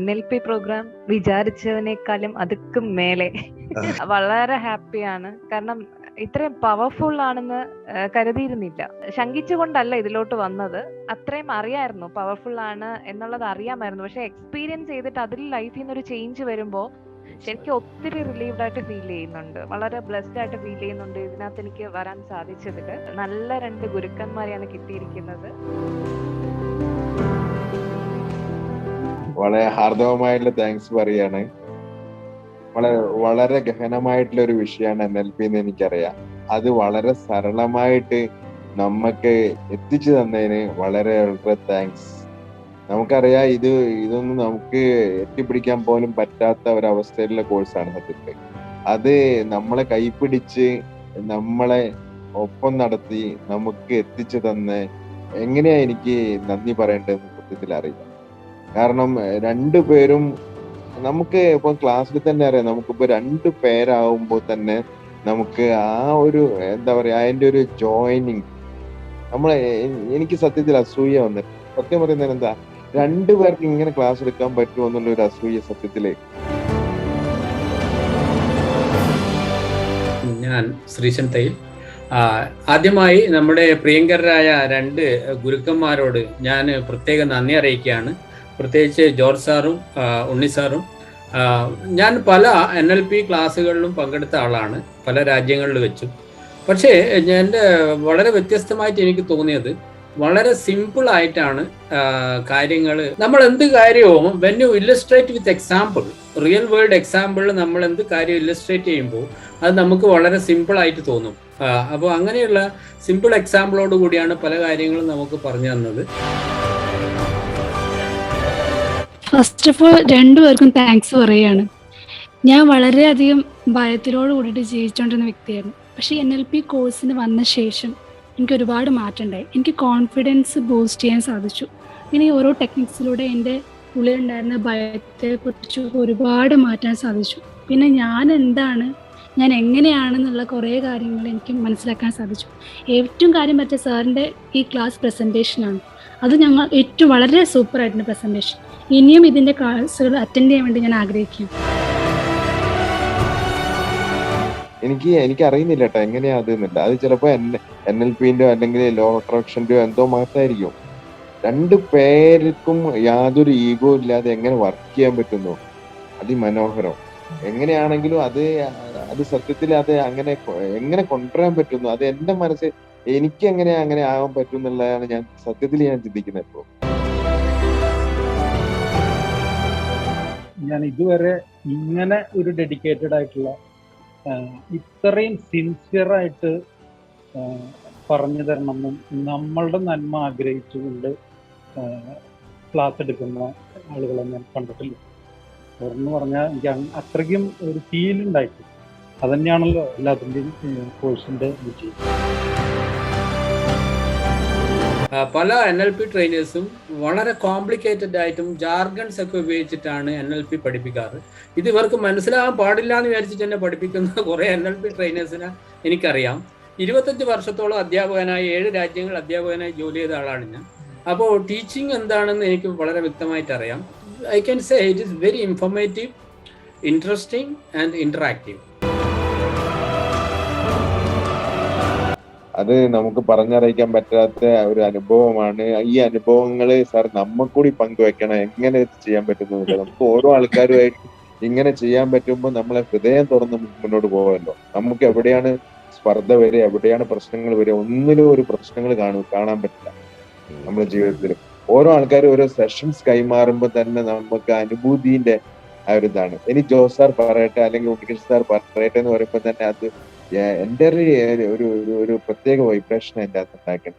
NLP programme വിചാരിച്ചതിനേക്കാളും അതുക്കും മേലെ വളരെ ഹാപ്പിയാണ്. കാരണം ഇത്രയും പവർഫുൾ ആണെന്ന് കരുതിയിരുന്നില്ല. ശങ്കിച്ചുകൊണ്ടല്ല ഇതിലോട്ട് വന്നത്. അത്രയും അറിയായിരുന്നു പവർഫുൾ ആണ് എന്നുള്ളത് അറിയാമായിരുന്നു. പക്ഷെ എക്സ്പീരിയൻസ് ചെയ്തിട്ട് അതിൽ ലൈഫിൽ നിന്ന് ഒരു ചേഞ്ച് വരുമ്പോൾ ശരിക്കും ഒത്തിരി റിലീവ്ഡ് ആയിട്ട് ഫീൽ ചെയ്യുന്നുണ്ട്. വളരെ ബ്ലെസ്ഡ് ആയിട്ട് ഫീൽ ചെയ്യുന്നുണ്ട് ഇതിനകത്ത് എനിക്ക് വരാൻ സാധിച്ചതില്. നല്ല 2 ഗുരുക്കന്മാരെയാണ് കിട്ടിയിരിക്കുന്നത്. വളരെ ഹാർദവമായിട്ടുള്ള താങ്ക്സ് പറയാണ്. വളരെ ഗഹനമായിട്ടുള്ള ഒരു വിഷയമാണ് NLP എന്ന് എനിക്കറിയാം. അത് വളരെ സരളമായിട്ട് നമുക്ക് എത്തിച്ചു തന്നതിന് വളരെ വളരെ താങ്ക്സ്. നമുക്കറിയാം ഇതൊന്നും നമുക്ക് എത്തിപ്പിടിക്കാൻ പോലും പറ്റാത്ത ഒരവസ്ഥയിലുള്ള കോഴ്സാണ് സത്യത്തിൽ. അത് നമ്മളെ കൈപ്പിടിച്ച് നമ്മളെ ഒപ്പം നടത്തി നമുക്ക് എത്തിച്ചു തന്ന് എങ്ങനെയാ എനിക്ക് നന്ദി പറയേണ്ടതെന്ന് സത്യത്തിൽ അറിയില്ല. കാരണം 2 പേരും നമുക്ക് ഇപ്പൊ ക്ലാസ്സിൽ തന്നെ അറിയാം. നമുക്കിപ്പോ 2 പേരാകുമ്പോൾ തന്നെ നമുക്ക് ആ ഒരു എന്താ പറയാ അതിന്റെ ഒരു ജോയിനിങ് എനിക്ക് സത്യത്തിൽ അസൂയ വന്നിട്ട് സത്യം പറയുന്നത് എന്താ 2 പേർക്ക് ഇങ്ങനെ ക്ലാസ് എടുക്കാൻ പറ്റുമോ എന്നുള്ള ഒരു അസൂയ സത്യത്തില്. ഞാൻ ശ്രീശൻ തയ്യിൽ. ആദ്യമായി നമ്മുടെ പ്രിയങ്കരായ 2 ഗുരുക്കന്മാരോട് ഞാൻ പ്രത്യേക നന്ദി അറിയിക്കുകയാണ്. പ്രത്യേകിച്ച് ജോർജ് സാറും ഉണ്ണി സാറും. ഞാൻ പല NLP ക്ലാസ്സുകളിലും പങ്കെടുത്ത ആളാണ്, പല രാജ്യങ്ങളിൽ വെച്ചും. പക്ഷേ എൻ്റെ വളരെ വ്യത്യസ്തമായിട്ട് എനിക്ക് തോന്നിയത് വളരെ സിമ്പിൾ ആയിട്ടാണ് കാര്യങ്ങൾ. നമ്മൾ എന്ത് കാര്യവും when you illustrate with example, real world example നമ്മൾ എന്ത് കാര്യം ഇല്ലസ്ട്രേറ്റ് ചെയ്യുമ്പോൾ അത് നമുക്ക് വളരെ സിമ്പിൾ ആയിട്ട് തോന്നും. അപ്പോൾ അങ്ങനെയുള്ള സിമ്പിൾ എക്സാമ്പിളോട് കൂടിയാണ് പല കാര്യങ്ങളും നമുക്ക് പറഞ്ഞു തന്നത്. ഫസ്റ്റ് ഓഫ് ഓൾ 2 പേർക്കും താങ്ക്സ് പറയുകയാണ്. ഞാൻ വളരെയധികം ഭയത്തിനോട് കൂടിയിട്ട് ജീവിച്ചുകൊണ്ടിരുന്ന വ്യക്തിയായിരുന്നു. പക്ഷേ NLP കോഴ്സിന് വന്ന ശേഷം എനിക്ക് ഒരുപാട് മാറ്റം ഉണ്ടായി. എനിക്ക് കോൺഫിഡൻസ് ബൂസ്റ്റ് ചെയ്യാൻ സാധിച്ചു. പിന്നെ ഓരോ ടെക്നിക്സിലൂടെ എൻ്റെ ഉള്ളിലുണ്ടായിരുന്ന ഭയത്തെക്കുറിച്ച് ഒരുപാട് മാറ്റാൻ സാധിച്ചു. പിന്നെ ഞാൻ എങ്ങനെയാണെന്നുള്ള കുറേ കാര്യങ്ങൾ എനിക്ക് മനസ്സിലാക്കാൻ സാധിച്ചു. ഏറ്റവും കാര്യം പറ്റിയ സാറിൻ്റെ ഈ ക്ലാസ് പ്രസൻറ്റേഷനാണ്. അത് ഞങ്ങൾ ഏറ്റവും വളരെ സൂപ്പറായിട്ടുണ്ട് പ്രസൻറ്റേഷൻ. ഇനിയും ഇതിൻ്റെ ക്ലാസ്സുകൾ അറ്റൻഡ് ചെയ്യാൻ വേണ്ടി ഞാൻ ആഗ്രഹിക്കും. എനിക്ക് അറിയുന്നില്ല കേട്ടോ എങ്ങനെയാ അതെന്നില്ല. അത് ചിലപ്പോ NLPന്റെ അല്ലെങ്കിൽ ലോ അട്രാക്ഷന്റെയോ എന്തോ മാറ്റായിരിക്കും. 2 പേർക്കും യാതൊരു ഈഗോ ഇല്ലാതെ എങ്ങനെ വർക്ക് ചെയ്യാൻ പറ്റുന്നു അതിമനോഹരം. എങ്ങനെയാണെങ്കിലും അത് സത്യത്തിൽ അത് എങ്ങനെ കൊണ്ടുവരാൻ പറ്റുന്നു, അത് എന്റെ മനസ്സിൽ എനിക്ക് അങ്ങനെ ആവാൻ പറ്റും എന്നുള്ളതാണ് ഞാൻ ചിന്തിക്കുന്നത്. ഇപ്പോൾ ഞാൻ ഇതുവരെ ഇങ്ങനെ ഒരു ഡെഡിക്കേറ്റഡ് ആയിട്ടുള്ള ഇത്രയും സിൻസിയറായിട്ട് പറഞ്ഞു തരണമെന്നും നമ്മളുടെ നന്മ ആഗ്രഹിച്ചുകൊണ്ട് ക്ലാസ് എടുക്കുന്ന ആളുകളെ ഞാൻ കണ്ടിട്ടില്ല. എന്ന് പറഞ്ഞാൽ എനിക്ക് അത്രയ്ക്കും ഒരു ഫീൽ ഉണ്ടായിട്ട് അതന്നെയാണല്ലോ എല്ലാത്തിൻ്റെയും കോഴ്സിൻ്റെ വിജയം. പല NLP ട്രെയിനേഴ്സും വളരെ കോംപ്ലിക്കേറ്റഡ് ആയിട്ടും ജാർഗൺസ് ഒക്കെ ഉപയോഗിച്ചിട്ടാണ് NLP പഠിപ്പിക്കാറ്. ഇത് ഇവർക്ക് മനസ്സിലാകാൻ പാടില്ല എന്ന് വിചാരിച്ചിട്ട് തന്നെ പഠിപ്പിക്കുന്ന കുറേ NLP ട്രെയിനേഴ്സിനെ എനിക്കറിയാം. 25 വർഷത്തോളം അധ്യാപകനായി 7 രാജ്യങ്ങൾ അധ്യാപകനായി ജോലി ചെയ്ത ആളാണ് ഞാൻ. അപ്പോൾ ടീച്ചിങ് എന്താണെന്ന് എനിക്ക് വളരെ വ്യക്തമായിട്ട് അറിയാം. I can say it is very informative, interesting and interactive. അത് നമുക്ക് പറഞ്ഞറിയിക്കാൻ പറ്റാത്ത ഒരു അനുഭവമാണ്. ഈ അനുഭവങ്ങൾ സാർ നമ്മക്കൂടി പങ്കുവെക്കണം. എങ്ങനെ ചെയ്യാൻ പറ്റുന്നില്ല. നമുക്ക് ഓരോ ആൾക്കാരുമായിട്ട് ഇങ്ങനെ ചെയ്യാൻ പറ്റുമ്പോൾ നമ്മളെ ഹൃദയം തുറന്ന് മുന്നോട്ട് പോകാമല്ലോ. നമുക്ക് എവിടെയാണ് സ്പർദ്ധ വരെ, എവിടെയാണ് പ്രശ്നങ്ങൾ വരെ, ഒന്നിലും ഒരു പ്രശ്നങ്ങൾ കാണാൻ പറ്റില്ല നമ്മുടെ ജീവിതത്തിൽ. ഓരോ ആൾക്കാരും ഓരോ സെഷൻസ് കൈമാറുമ്പോൾ തന്നെ നമുക്ക് അനുഭൂതിന്റെ ആ ഒരു ഇതാണ്. ഇനി ജോസ് സാർ പറയട്ടെ അല്ലെങ്കിൽ ഉണ്ണികൃഷ്ണൻ സാർ പറയട്ടെ എന്ന് പറയുമ്പോൾ തന്നെ അത് എൻ്റെ ഒരു പ്രത്യേക വൈബ്രേഷൻ എൻ്റെ അകത്ത് ഉണ്ടാക്കണം.